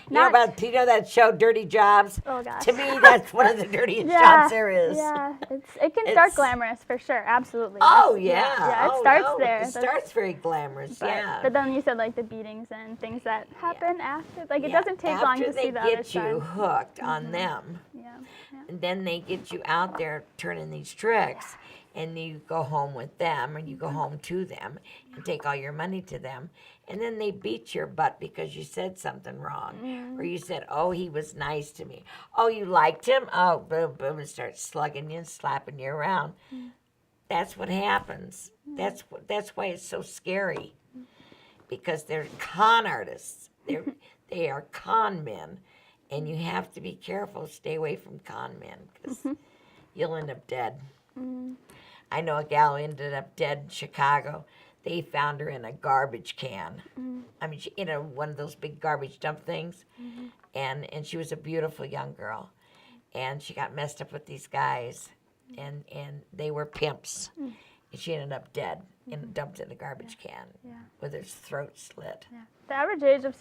you know that show Dirty Jobs? Oh gosh. To me, that's one of the dirtiest jobs there is. Yeah, it can start glamorous for sure, absolutely. Oh yeah, yeah. It oh, starts no. there. It starts very glamorous, But then you said like the beatings and things that happen after. Like it doesn't take long to see the other side. After they get you hooked on them, and then they get you out there turning these tricks, and you go home with them, or you go home to them, and take all your money to them, and then they beat your butt because you said something wrong, or you said, "Oh, he was nice to me." Oh, you liked him. Oh, boom, boom, and start slugging you and slapping you around. That's what happens. That's why it's so scary, because they're con artists. They are con men, and you have to be careful. Stay away from con men because you'll end up dead. I know a gal who ended up dead in Chicago. They found her in a garbage can. I mean, she, one of those big garbage dump things, and she was a beautiful young girl, and she got messed up with these guys, and they were pimps, and she ended up dead and dumped in a garbage can with her throat slit. Yeah. The average age of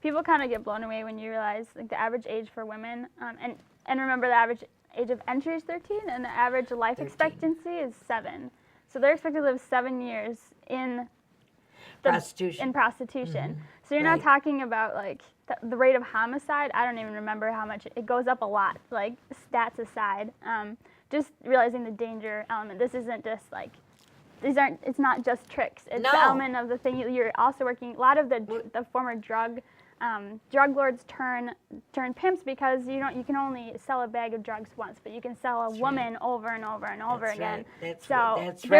people kind of get blown away when you realize like the average age for women, and remember the average age of entry is 13, and the average life expectancy is 7. So they're expected to live 7 years in prostitution. So you're not talking about like the rate of homicide. I don't even remember how much. It goes up a lot. Like stats aside, just realizing the danger element. This isn't just like it's not just tricks. It's the element of the thing you're also working. A lot of the former drug lords turn pimps because you can only sell a bag of drugs once, but you can sell a woman over and over and over again. They're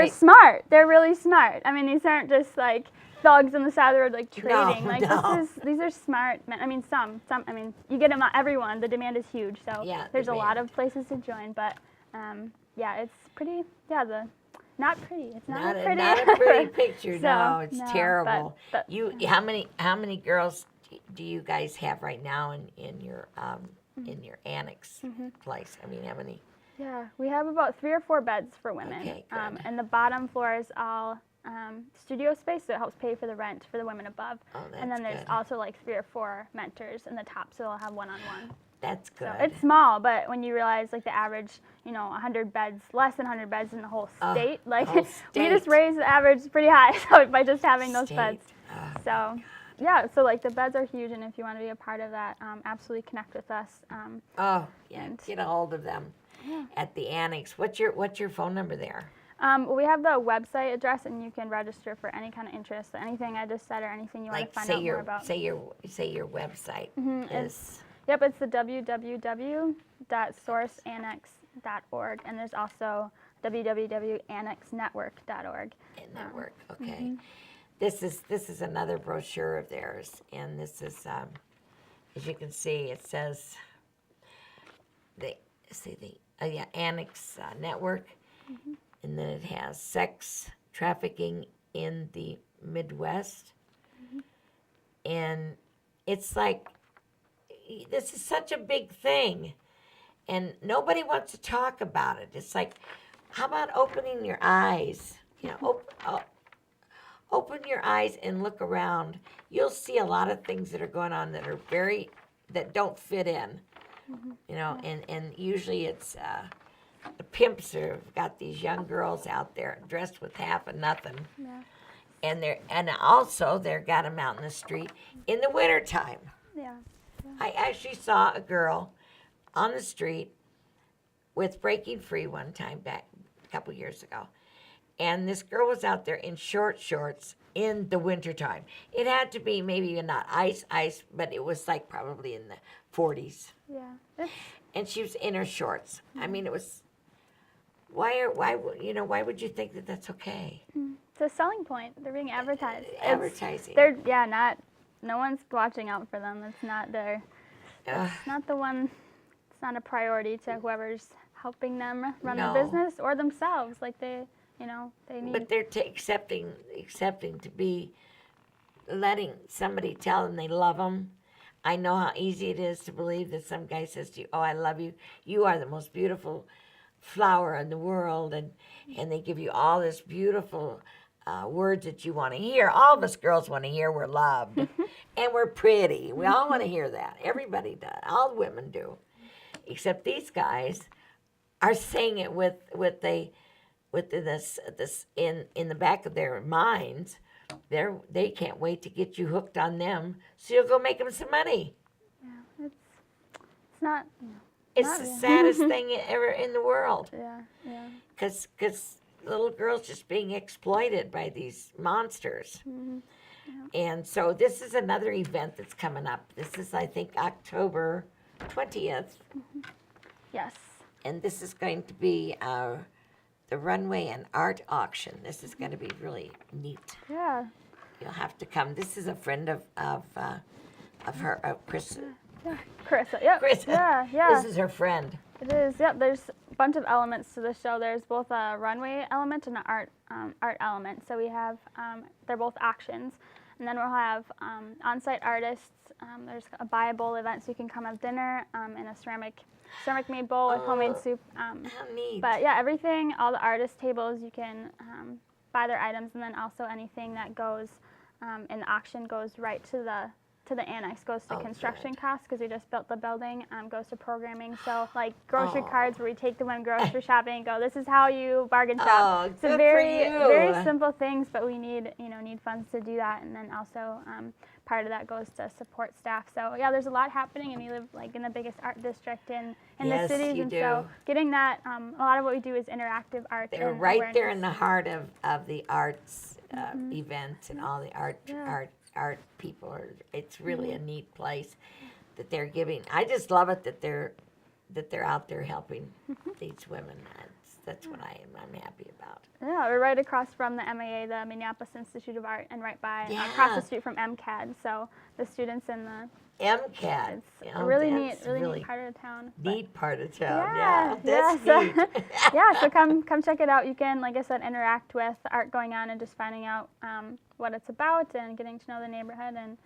smart. They're really smart. I mean, these aren't just like thugs on the side of the road like trading. These are smart men. I mean, some. I mean, you get them. Everyone. The demand is huge. So there's a lot of places to join, but it's pretty. Not pretty. It's not a pretty picture. No, it's terrible. But how many girls do you guys have right now in your annex place? I mean, how many? Yeah, we have about 3 or 4 beds for women. Okay, good. And the bottom floor is all studio space, so it helps pay for the rent for the women above. Oh, that's and then there's good. also like 3 or 4 mentors in the top, so they'll have one-on-one. That's good. So it's small, but when you realize like the average, 100 beds, less than 100 beds in the whole state, we just raised the average pretty high by just having those beds. So like the beds are huge, and if you want to be a part of that, absolutely connect with us. Get a hold of them at the annex. What's your phone number there? We have the website address, and you can register for any kind of interest, anything I just said, or anything you want to find out more about. Say your website is. Yep, it's the www.sourceannex.org, and there's also www.annexnetwork.org. Network, okay. This is another brochure of theirs, and this is, as you can see, it says Annex Network, and then it has sex trafficking in the Midwest, and it's like, this is such a big thing, and nobody wants to talk about it. It's like, how about opening your eyes? Open your eyes and look around. You'll see a lot of things that are going on that are that don't fit in, and usually it's the pimps have got these young girls out there dressed with half of nothing, and also they've got them out in the street in the wintertime. I actually saw a girl on the street with Breaking Free one time back a couple years ago. And this girl was out there in short shorts in the wintertime. It had to be maybe not ice, but it was like probably in the 40s. Yeah. And she was in her shorts. I mean, it was, why would you think that that's okay? It's a selling point. They're being advertised. Advertising. No one's watching out for them. It's not not the one. It's not a priority to whoever's helping them run the business or themselves. Like they need. But they're accepting to be letting somebody tell them they love them. I know how easy it is to believe that some guy says to you, "Oh, I love you. You are the most beautiful flower in the world," and they give you all this beautiful words that you want to hear. All of us girls want to hear we're loved and we're pretty. We all want to hear that. Everybody does. All the women do. Except these guys are saying it with this in the back of their minds. They can't wait to get you hooked on them, so you'll go make them some money. Yeah, it's not. It's the saddest thing ever in the world. Yeah. Because little girls just being exploited by these monsters. Mm-hmm. And so this is another event that's coming up. This is, I think, October 20th. Mm-hmm. Yes. And this is going to be the runway and art auction. This is going to be really neat. Yeah. You'll have to come. This is a friend of her, Chris. Yeah. Charissa. Yep. Chris. Yeah. This is her friend. It is. Yep. There's a bunch of elements to the show. There's both a runway element and an art element. So we have they're both auctions, and then we'll have on-site artists. There's a buy a bowl event, so you can come have dinner in a ceramic made bowl with homemade soup. How neat. But yeah, everything, all the artist tables, you can buy their items, and then also anything that goes in the auction goes right to the annex, goes to construction costs, because we just built the building, goes to programming. So like grocery cards, where we take the women grocery shopping and go, this is how you bargain shop. So very simple things, but we need funds to do that, and then also part of that goes to support staff. So yeah, there's a lot happening, and we live like in the biggest art district in the cities, and so getting that, a lot of what we do is interactive art. They're and right awareness. there in the heart of the arts events and all the art people. It's really a neat place that they're giving. I just love it that they're out there helping these women. That's what I'm happy about. Yeah, we're right across from the MAA, the Minneapolis Institute of Art, and right by across the street from MCAD. So the students in the MCAD. It's a really neat part of town. Neat part of town. Yeah, that's neat. Yeah, so come check it out. You can, like I said, interact with the art going on and just finding out what it's about and getting to know the neighborhood, and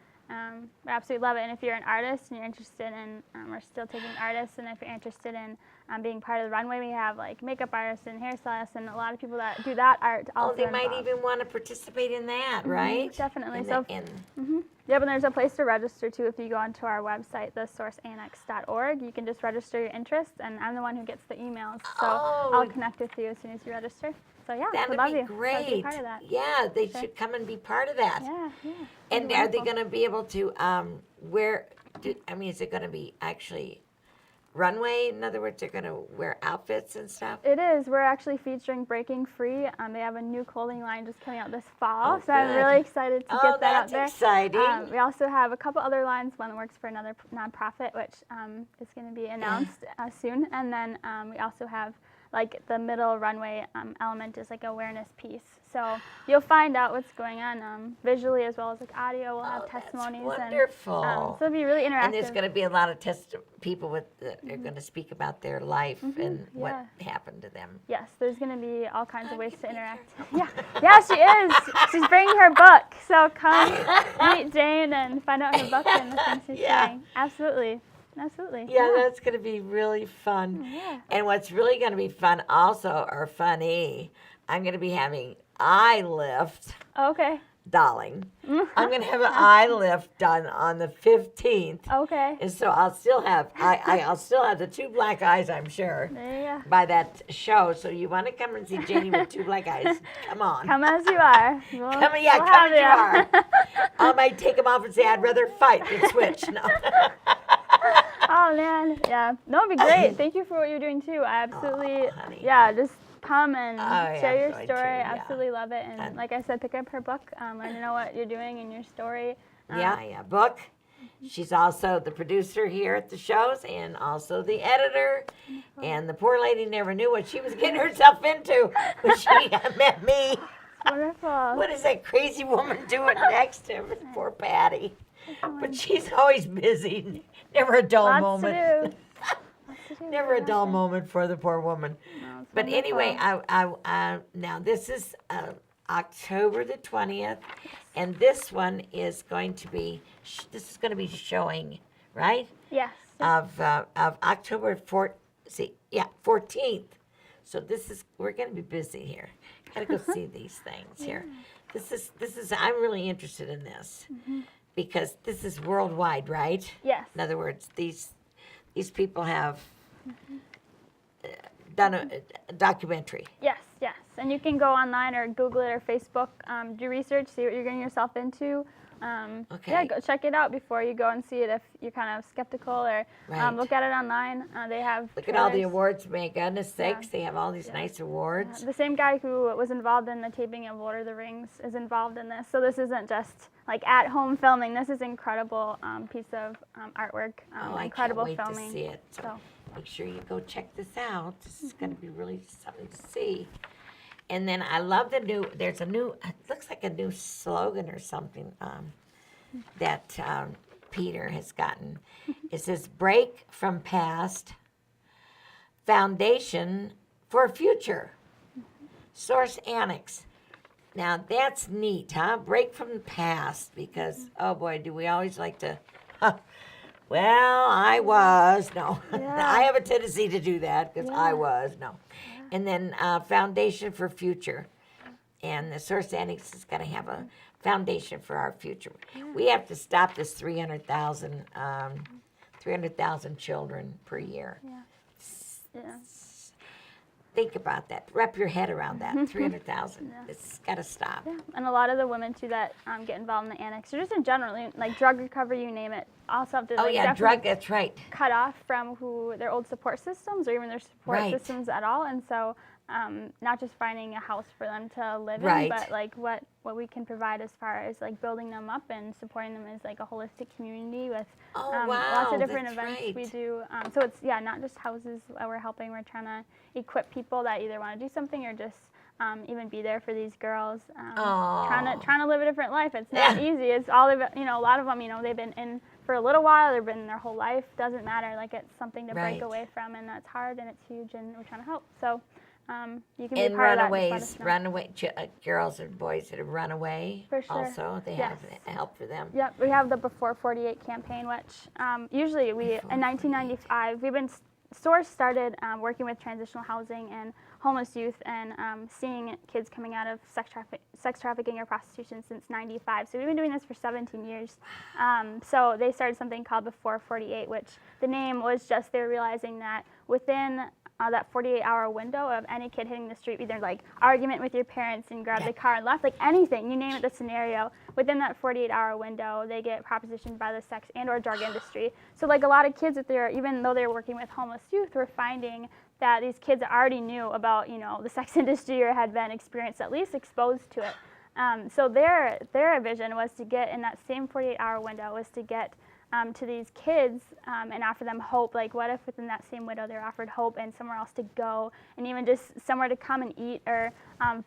we absolutely love it. And if you're an artist and you're interested in, we're still taking artists, and if you're interested in being part of the runway, we have like makeup artists and hairstylists and a lot of people that do that art also. Oh, they might even want to participate in that, right? Definitely. Yep, and there's a place to register too. If you go onto our website, thesourceannex.org, you can just register your interest, and I'm the one who gets the emails, so I'll connect with you as soon as you register. So yeah, that would be great. Love to be part of that. Yeah, they should come and be part of that. Yeah. And are they going to be able to is it going to be actually runway? In other words, they're going to wear outfits and stuff? It is. We're actually featuring Breaking Free. They have a new clothing line just coming out this fall, so I'm really excited to get that out there. That's exciting. We also have a couple other lines, one that works for another nonprofit, which is going to be announced soon. And then we also have like the middle runway element is like an awareness piece. So you'll find out what's going on visually as well as like audio. We'll have testimonies. That's wonderful. And, so it'll be really interactive. And there's going to be a lot of people that are going to speak about their life and what happened to them. Yes, there's going to be all kinds of ways to interact. Yeah, she is. She's bringing her book. So come meet Jane and find out her book and the things she's sharing. Absolutely. Yeah, that's going to be really fun. Yeah. And what's really going to be fun also, or funny, I'm going to be having eye lift. Okay. Darling. I'm going to have an eye lift done on the 15th. Okay. And so I'll still have I'll still have the two black eyes, I'm sure. There you go. By that show. So you want to come and see Janie with two black eyes? Come on. Come as you are. Come as you are. I might take them off and say I'd rather fight than switch. No. Oh man, yeah. No, it'd be great. Thank you for what you're doing too. I absolutely, just come and share your story. Absolutely love it. And like I said, pick up her book, learn to know what you're doing in your story. Book. She's also the producer here at the shows and also the editor. And the poor lady never knew what she was getting herself into when she met me. Wonderful. What is that crazy woman doing next to her? Poor Patti. But she's always busy. Never a dull moment. Lots to do. Never a dull moment for the poor woman. No, but anyway, now this is October the 20th, and this one is going to be showing, right? Yes. Of October 14th. So we're going to be busy here. Got to go see these things here. This is. I'm really interested in this because this is worldwide, right? Yes. In other words, these people have done a documentary. Yes, yes. And you can go online or Google it or Facebook, do research, see what you're getting yourself into. Okay. Yeah, go check it out before you go and see it if you're kind of skeptical, or Right. look at it online. They have Look at all the trailers. awards, may goodness sakes. They have all these nice awards. The same guy who was involved in the taping of Lord of the Rings is involved in this. So this isn't just like at-home filming. This is incredible piece of artwork. Incredible I can't wait filming. to see it. So make sure you go check this out. This is going to be really something to see. And then I love there's a new, it looks like a new slogan or something that Peter has gotten. It says, break from past, foundation for future. Source Annex. Now that's neat, huh? Break from the past, because, oh boy, do we always like to, well, I was, no. I have a tendency to do that, because I was, no. And then foundation for future. And the Source Annex is going to have a foundation for our future. We have to stop this 300,000 children per year. Think about that. Wrap your head around that. 300,000. It's got to stop. Yeah. And a lot of the women too that get involved in the annex, or just in general, like drug recovery, you name it, also have to drug. That's right. cut off from their old support systems or even their support systems at all. And so not just finding a house for them to live in, but like what we can provide as far as like building them up and supporting them as like a holistic community with lots of different events we do. So it's not just houses we're helping. We're trying to equip people that either want to do something or just even be there for these girls. Trying to live a different life. It's not easy. It's all of it. A lot of them. They've been in for a little while. They've been their whole life. Doesn't matter. Like it's something to break away from, and that's hard and it's huge. And we're trying to help. So. You can be part runaways, of that. runaway girls and boys that have run away. For sure. Also, they have help for them. Yep, we have the Before 48 campaign, which usually in 1995 Source started working with transitional housing and homeless youth and seeing kids coming out of sex trafficking or prostitution since '95. So we've been doing this for 17 years. So they started something called Before 48, which the name was just they were realizing that within that 48-hour window of any kid hitting the street, either like argument with your parents and grabbed the car and left, like anything, you name it, the scenario, within that 48-hour window, they get propositioned by the sex and or drug industry. So like a lot of kids, even though they're working with homeless youth, we're finding that these kids already knew about, the sex industry or had been experienced, at least exposed to it. So their vision was to get in that same 48-hour window was to get to these kids and offer them hope. Like, what if within that same window they're offered hope and somewhere else to go, and even just somewhere to come and eat or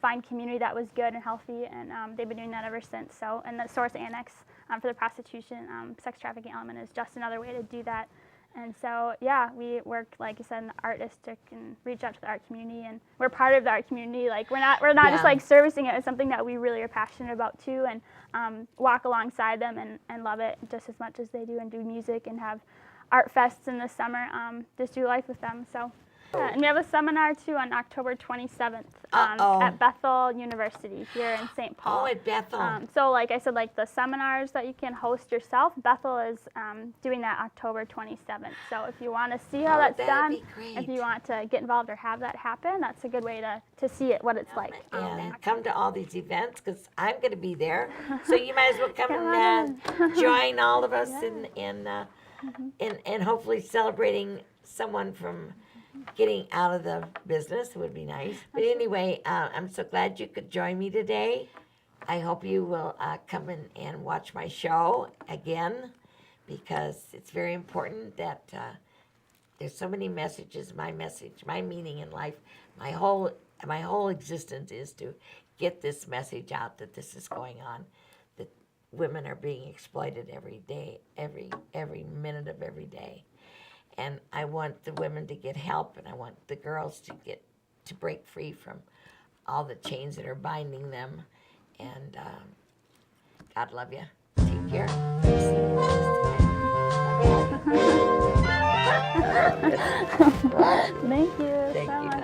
find community that was good and healthy. And they've been doing that ever since. So, and the Source Annex for the prostitution, sex trafficking element is just another way to do that. And so, we work, like you said, in the artistic and reach out to the art community, and we're part of the art community. Like we're not just like servicing it. It's something that we really are passionate about too, and walk alongside them and love it just as much as they do, and do music and have art fests in the summer. Just do life with them. So. And we have a seminar too on October 27th at Bethel University here in St. Paul. Oh, at Bethel. So like I said, like the seminars that you can host yourself, Bethel is doing that October 27th. So if you want to see how that's done, if you want to get involved or have that happen, that's a good way to see it, what it's like. And come to all these events, because I'm going to be there. So you might as well come and join all of us in hopefully celebrating someone from getting out of the business would be nice. But anyway, I'm so glad you could join me today. I hope you will come in and watch my show again, because it's very important that there's so many messages. My message, my meaning in life, my whole existence is to get this message out that this is going on, that women are being exploited every day, every minute of every day. And I want the women to get help, and I want the girls to break free from all the chains that are binding them. And God love you. Take care. Thank you. Thank you.